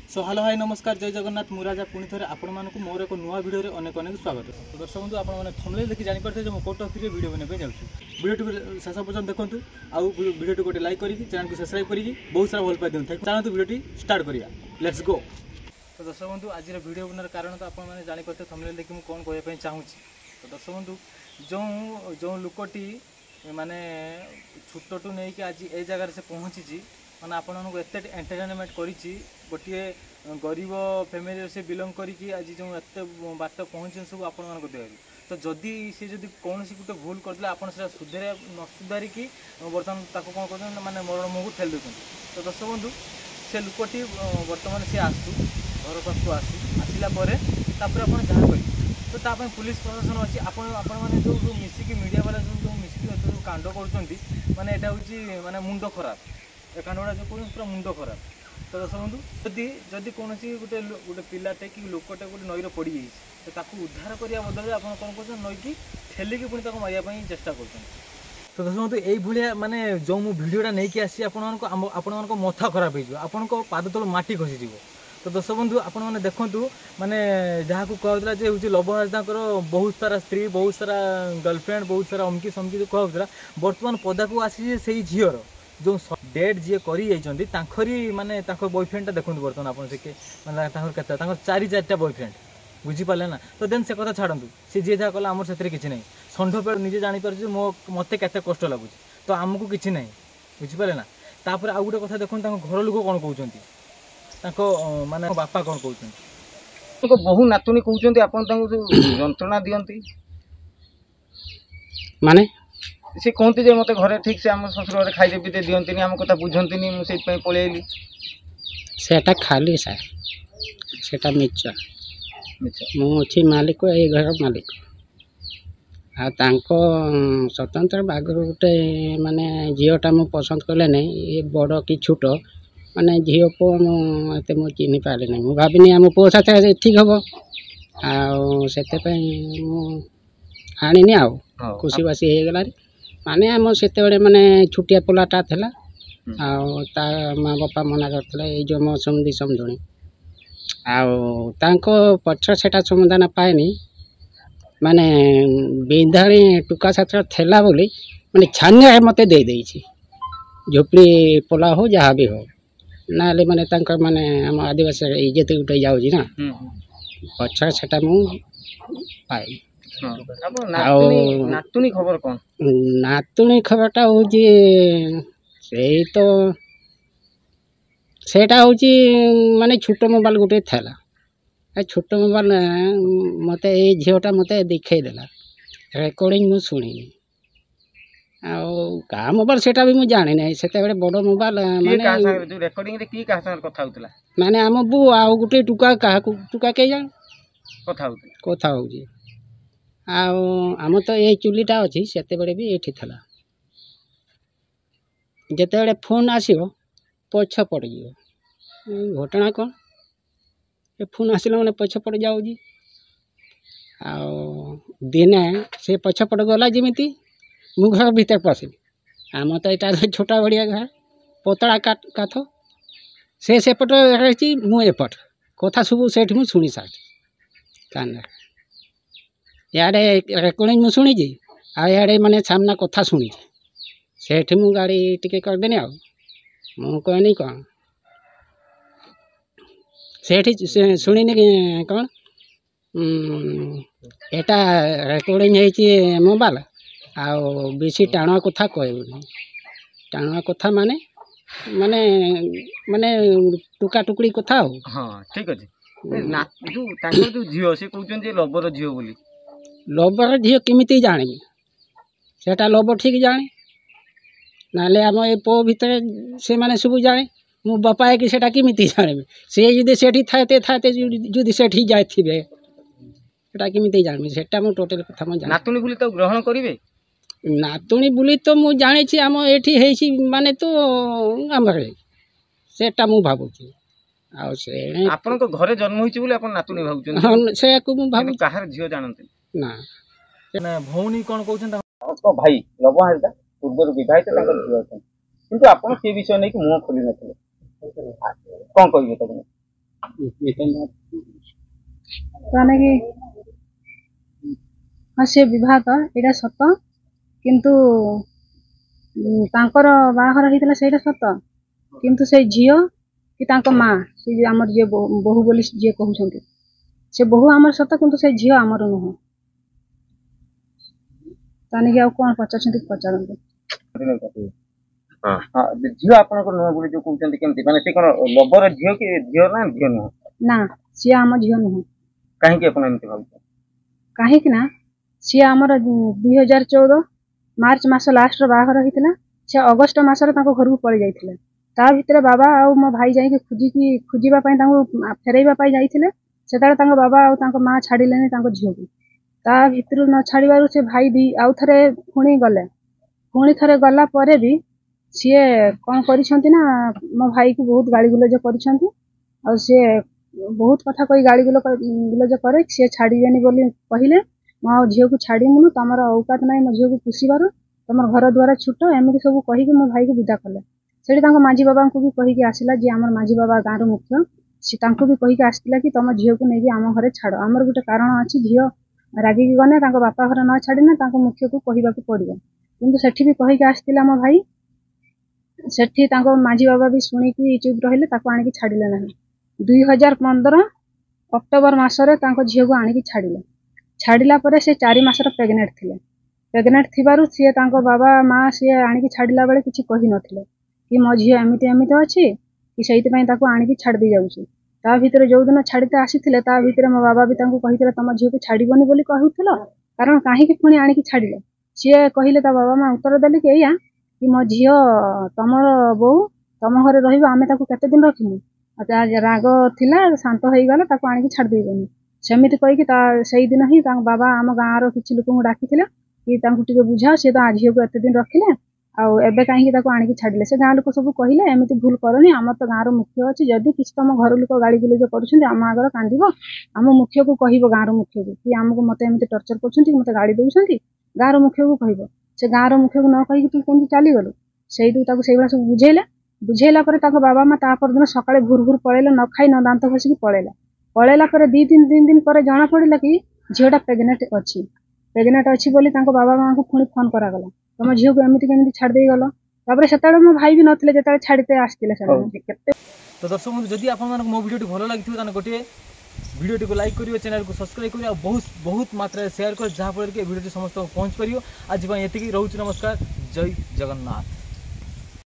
So hello hi नमस्कार जय जगन्नाथ मुराजा पुणी थे आपण मानक मोर एक नुआ वीडियो रे अनेक अनेक स्वागत। तो दर्शक बंधु आपने थंबनेल देखि जानि पारथे जे मो कोट ऑफ वीडियो बने जाउछु। वीडियो शेष पर्यंत देखंतु आउ वीडियो गोटे लाइक करी चैनल को सब्सक्राइब करी बहुत सारा भल पाई दियंतु। चलतु वीडियो स्टार्ट करिया लेट्स गो। तो दर्शक बंधु आज वीडियो बनार कारण तो आपण माने जानि पारथे थंबनेल देखि मु कोन कहय पई चाहूची। तो दर्शक बंधु जो लोकटी माने छुटटू नहीं कि आज ए जगह से पहुँची मैंने आपण एत एंटरटेनमेंट करी गोटे गरीब फैमिली से बिलंग करी आज जो एत बाट पहुँचे सब आपण देहरी। तो जदि सी जब कौन गोटे भूल करदे आप सुधारे न सुधारिकी बर्तमान कौन कर माने मरण मुँह ठेल देते। तो दर्शक बंधु से लोकटी बर्तमान सी आसू घर पाक आसला आप जहाँ करें तो ताप पुलिस प्रशासन अच्छी आपण जो मिसिकी मीडिया वाला जो मिसिकी जो कांड कर माने एटा हूँ माने मुंड खराब ए कांड गुड़ा जो पूरा मुंड खराब। तो दर्शक बंधु जदि कौन गोटे गोटे पिलाटे कि लोकटे गोटे नईर पड़ जाए तो ताकू उद्धार करने बदल आप कौन कर नईकी ठेलिकी पुणी मारिया चेष्टा कर। तो दर्शक बंधु ये माने जो मु भिडियोटा नहीं कि आसी आपण मथा खराब हो आपण पाद तल माटी खसीज। तो दर्शक बंधु आपण मैंने देखूँ माने जहाँ को कहला जे हूँ लव हाजदा बहुत सारा स्त्री बहुत सारा गर्लफ्रेंड बहुत सारा अमकी समकी जो कहला बर्तमान पदा को आसी से झीर जो डेट जी करी माने बॉयफ्रेंडटा देखते बर्तमान आप माने चारि चार्टा बॉयफ्रेंड बुझीपारे ना। तो देन से कथा छाड़ू सी जी जहाँ कला आमर से किसी ना षंढ पेड़ निजे जापर मो मत के कष्ट लगुच तो आमको किसी ना बुझीपारे ना। तापर आउ गोटे कथा देखो घर लोक कौन कहते माने बापा कौन कहते बहु नातुणी कहते आप जंत्रणा दियंती माने सी कहते जे मत घरे ठीक से आम शशुर घरे खाई पीते दियंती आम कथा बुझंती मुझे पलैली सेटा खाली सा सेटा मिच मुझे मालिक ये घर मालिक स्वतंत्र बागर गोटे माने झीटा मु पसंद कले नहीं ये बड़ कि छोट माने झील पु एत मुझे चिन्ह पारे ना मुझे भाविनी आम पु साथ ठीक हम आते आनी आ खुशी बासी हो गला माने आम से माने छुटिया पोलाटा था ता माँ बापा मना करते ये जो मो समझी समझुणी पक्ष से समाधान पाएनी माने बिंधाणी टुका छात्र थेला बोली माने छानिया मत दे देछि झोपड़ी पोला हो जहाँ भी हो ना माने माने आम आदिवासी इज्जत उठे जाऊँगी ना पक्ष से पाए। नातुणी खबर कौन नातुणी खबरटा हूँ तो सेटा हूँ माने छोट मोबाइल गोटे थेला छोट मोबाइल मत ये झीलटा मत देखला रेकर्डिंग मुझे शुणी क्या मोबाइल सेटा भी मुझे जानी ना से बड़ मोबाइल माने आम बो आउ गोटे टुका क्या टुका के जान कथा हो आम तो ये चुलीटा अच्छी से भी ये था जिते फोन आसो पछ पड़ घटना कौन ये फोन आसला मैंने पछ पड़ जाऊँगी दिने से पछ पड़ गला जमी मु घर भीतर पशिली आम तो यहाँ छोटा बड़िया घर पतला काथ से सेपट रही मुपट कथा सब से शुणी सारी कान इे रेकर्डिंग मुझे शुणी आड़े माने सामना कथा शुणी सेठ मु गाड़ी टिके करदेनी कहनी कौन सेठी शुणी कौन एटा रेकर्डिंग है मोबाइल आउ बेसी टाणुआ कथा कहबूनी टाणुआ कथा माने माने माने टुका टुकड़ी कथा हो हाँ ठीक अच्छे जो झील से कहते लबर झील बोली लबर झील केमी जानी सेटा लबर ठीक जाने ना आम ए पो भितर से माने सब जाने मो बापा है कि सेटा केमी जाने सी जदि सेठी थाते थाते जदि सेठी जाए केमी जानी सेटा मो टोटल कथा मुझे नातुणी बोली तो ग्रहण करेंगे नातुणी बोली तो मुझे जानी आम ये माने तो आम सेटा मु भावुची आपण घरे जन्म होइछि बोली आपण नातुणी भावुछन हां से को मु भावु काहर झियो जानते ना भौणी कौन कहते तो भाई लव हाजदा पूर्व विवाहित झियो किंतु आपण से विषय नहीं कि मुह खोली नथिले कौन कहिए तब ତାହେଲେ କି ହଁ ସେ ବିବାହ ଏଇଟା ସତ, କିନ୍ତୁ ତାଙ୍କର ବାହାଘର ହେଇଥିଲା ସେଇଟା ସତ, କିନ୍ତୁ ସେଇ ଝିଅ କି ତାଙ୍କ ମା ସେ ଆମର ଯିଏ ବୋହୂ ବୋଲି ଯିଏ କହୁଛନ୍ତି ସେ ବୋହୂ ଆମର ସତ, କିନ୍ତୁ ସେଇ ଝିଅ ଆମର ନୁହଁ। ତାହେଲେ କି ଆଉ କଣ ପଚାରୁଛନ୍ତି ପଚାରନ୍ତୁ। ଝିଅ ଆପଣଙ୍କର ନୁହଁ ବୋଲି ଯୋଉ କହୁଛନ୍ତି କେମିତି, ମାନେ ସେ କଣ ଲବର ଝିଅ କି ଝିଅ ନା ଝିଅ ନୁହଁ? ନା, ସିଏ ଆମ ଝିଅ ନୁହଁ। କାହିଁକି ଆପଣ ଏମିତି ଭାବୁଛନ୍ତି? କାହିଁକି ନା ସିଏ ଆମର 2014 ମାର୍ଚ୍ଚ ମାସ ଲାଷ୍ଟର ବାହାଘର ହେଇଥିଲା। ସେ ଅଗଷ୍ଟ ମାସରେ ତାଙ୍କ ଘରକୁ ପଳେଇ ଯାଇଥିଲେ। ତା ଭିତରେ ବାବା ଆଉ ମୋ ଭାଇ ଯାଇକି ଖୋଜିବା ପାଇଁ ତାଙ୍କୁ ଫେରେଇବା ପାଇଁ ଯାଇଥିଲେ। ସେତେବେଳେ ତାଙ୍କ ବାବା ଆଉ ତାଙ୍କ ମା ଛାଡ଼ିଲେନି ତାଙ୍କ ଝିଅକୁ। ତା ଭିତରୁ ନ ଛାଡ଼ିବାରୁ ସେ ଭାଇ ଆଉ ଥରେ ପୁଣି ଗଲେ। ପୁଣି ଥରେ ଗଲା ପରେ ବି ସିଏ କଣ କରିଛନ୍ତି ନା ମୋ ଭାଇକୁ ବହୁତ ଗାଳିଗୁଲଜ କରିଛନ୍ତି। ଆଉ ସିଏ ବହୁତ କଥା କହି ଗାଳିଗୁଲଜ ପରେ ସିଏ ଛାଡ଼ିବେନି ବୋଲି କହିଲେ, ମୁଁ ଆଉ ଝିଅକୁ ଛାଡ଼ିବୁନୁ, ତମର ଔକାତ ନାହିଁ ମୋ ଝିଅକୁ ପୋଷିବାର, ତମର ଘର ଦ୍ୱାର ଛୋଟ, ଏମିତି ସବୁ କହିକି ମୋ ଭାଇକୁ ବିଦା କଲେ। ସେଠି ତାଙ୍କ ମାଝୀ ବାବାଙ୍କୁ ବି କହିକି ଆସିଲା, ଯିଏ ଆମର ମାଝୀ ବାବା ଗାଁର ମୁଖ୍ୟ, ସେ ତାଙ୍କୁ ବି କହିକି ଆସିଥିଲା କି ତମ ଝିଅକୁ ନେଇକି ଆମ ଘରେ ଛାଡ଼। ଆମର ଗୋଟେ କାରଣ ଅଛି, ଝିଅ ରାଗିକି ଗଲେ ତାଙ୍କ ବାପା ଘରେ ନ ଛାଡ଼ିଲେ ତାଙ୍କ ମୁଖ୍ୟକୁ କହିବାକୁ ପଡ଼ିବ। କିନ୍ତୁ ସେଠି ବି କହିକି ଆସିଥିଲା ମୋ ଭାଇ। ସେଠି ତାଙ୍କ ମାଝୀ ବାବା ବି ଶୁଣିକି ଚୁପ୍ ରହିଲେ, ତାକୁ ଆଣିକି ଛାଡ଼ିଲେ ନାହିଁ। 2015 ଅକ୍ଟୋବର ମାସରେ ତାଙ୍କ ଝିଅକୁ ଆଣିକି ଛାଡ଼ିଲେ। ଛାଡ଼ିଲା ପରେ ସେ 4 ମାସର ପ୍ରେଗନେଣ୍ଟ ଥିଲେ। ପ୍ରେଗନେଣ୍ଟ ଥିବାରୁ ସିଏ ତାଙ୍କ ବାବା ମା ସିଏ ଆଣିକି ଛାଡ଼ିଲା ବେଳେ କିଛି କହିନଥିଲେ କି ମୋ ଝିଅ ଏମିତି ଅଛି କି ସେଇଥିପାଇଁ ତାକୁ ଆଣିକି ଛାଡ଼ି ଦେଇ ଯାଉଛି। ତା ଭିତରେ ଯୋଉଦିନ ଛାଡ଼ିତେ ଆସିଥିଲେ ତା ଭିତରେ ମୋ ବାବା ବି ତାଙ୍କୁ କହିଥିଲେ ତମ ଝିଅକୁ ଛାଡ଼ିବନି ବୋଲି କହୁଥିଲ, କାରଣ କାହିଁକି ପୁଣି ଆଣିକି ଛାଡ଼ିଲେ? ସିଏ କହିଲେ, ତା ବାବା ମା ଉତ୍ତର ଦେଲେ କି ଏଇଆ କି ମୋ ଝିଅ ତମର ବୋଉ, ତମ ଘରେ ରହିବ, ଆମେ ତାକୁ କେତେ ଦିନ ରଖିବୁ, ରାଗ ଥିଲା ଶାନ୍ତ ହେଇଗଲା, ତାକୁ ଆଣିକି ଛାଡ଼ି ଦେଇଗଲୁ। ସେମିତି କହିକି ସେଇଦିନ ହିଁ ତାଙ୍କ ବାବା ଆମ ଗାଁର କିଛି ଲୋକଙ୍କୁ ଡାକିଥିଲେ କି ତାଙ୍କୁ ଟିକେ ବୁଝାଅ, ସିଏ ତ ଝିଅକୁ ଏତେ ଦିନ ରଖିଲେ, ଆଉ ଏବେ କାହିଁକି ତାକୁ ଆଣିକି ଛାଡ଼ିଲେ। ସେ ଗାଁ ଲୋକ ସବୁ କହିଲେ ଏମିତି ଭୁଲ କରନି, ଆମର ତ ଗାଁର ମୁଖ୍ୟ ଅଛି, ଯଦି କିଛି ତମ ଘର ଲୋକ ଗାଳିଗୁଲଜ କରୁଛନ୍ତି ଆମ ଆଗରେ କାନ୍ଦିବ, ଆମ ମୁଖ୍ୟକୁ କହିବ, ଗାଁର ମୁଖ୍ୟକୁ, କି ଆମକୁ ମତେ ଏମିତି ଟର୍ଚର କରୁଛନ୍ତି, ମତେ ଗାଳି ଦଉଛନ୍ତି, ଗାଁର ମୁଖ୍ୟକୁ କହିବ। ସେ ଗାଁର ମୁଖ୍ୟକୁ ନ କହିକି ତୁ କେମିତି ଚାଲିଗଲୁ? ସେଇଠୁ ତାକୁ ସେଇଭଳିଆ ସବୁ ବୁଝେଇଲା ପରେ ତାଙ୍କ ବାବା ମା ତା ପରଦିନ ସକାଳେ ଭୋର ପଳେଇଲେ, ନ ଖାଇ ନ ଦାନ୍ତ ଘଷିକି ପଳେଇଲା ପରେ 2-3 ଦିନ ପରେ ଜଣା ପଡ଼ିଲା କି ଝିଅଟା ପ୍ରେଗନେଣ୍ଟ ଅଛି ବୋଲି ତାଙ୍କ ବାବା ମାଙ୍କୁ ପୁଣି ଫୋନ କରାଗଲା, ତମ ଝିଅକୁ ଏମିତି କେମିତି ଛାଡ଼ି ଦେଇଗଲ? ତାପରେ ସେତେବେଳେ ମୋ ଭାଇ ବି ନଥିଲେ ଯେତେବେଳେ ଛାଡ଼ିତେ ଆସିଥିଲେ ସେମାନେ। ତ ଦର୍ଶକ ବନ୍ଧୁ, ଯଦି ଆପଣମାନଙ୍କୁ ମୋ ଭିଡ଼ିଓଟି ଭଲ ଲାଗିଥିବ ତାହେଲେ ଗୋଟିଏ ভিডিওটিকে লাইক করিবে, চ্যানেলকে সবসক্রাইব করিবে, আর বহুত মাত্রায় সেয়ার করে, যাহাফଳରେ କି ଭିଡ଼ିଓଟି ସମସ୍ତଙ୍କୁ ପହଞ୍ଚି ପାରିବ। ଆଜି ପାଇଁ ଏତିକି, ରହୁଛି, ନମସ୍କାର, ଜୟ ଜଗନ୍ନାଥ।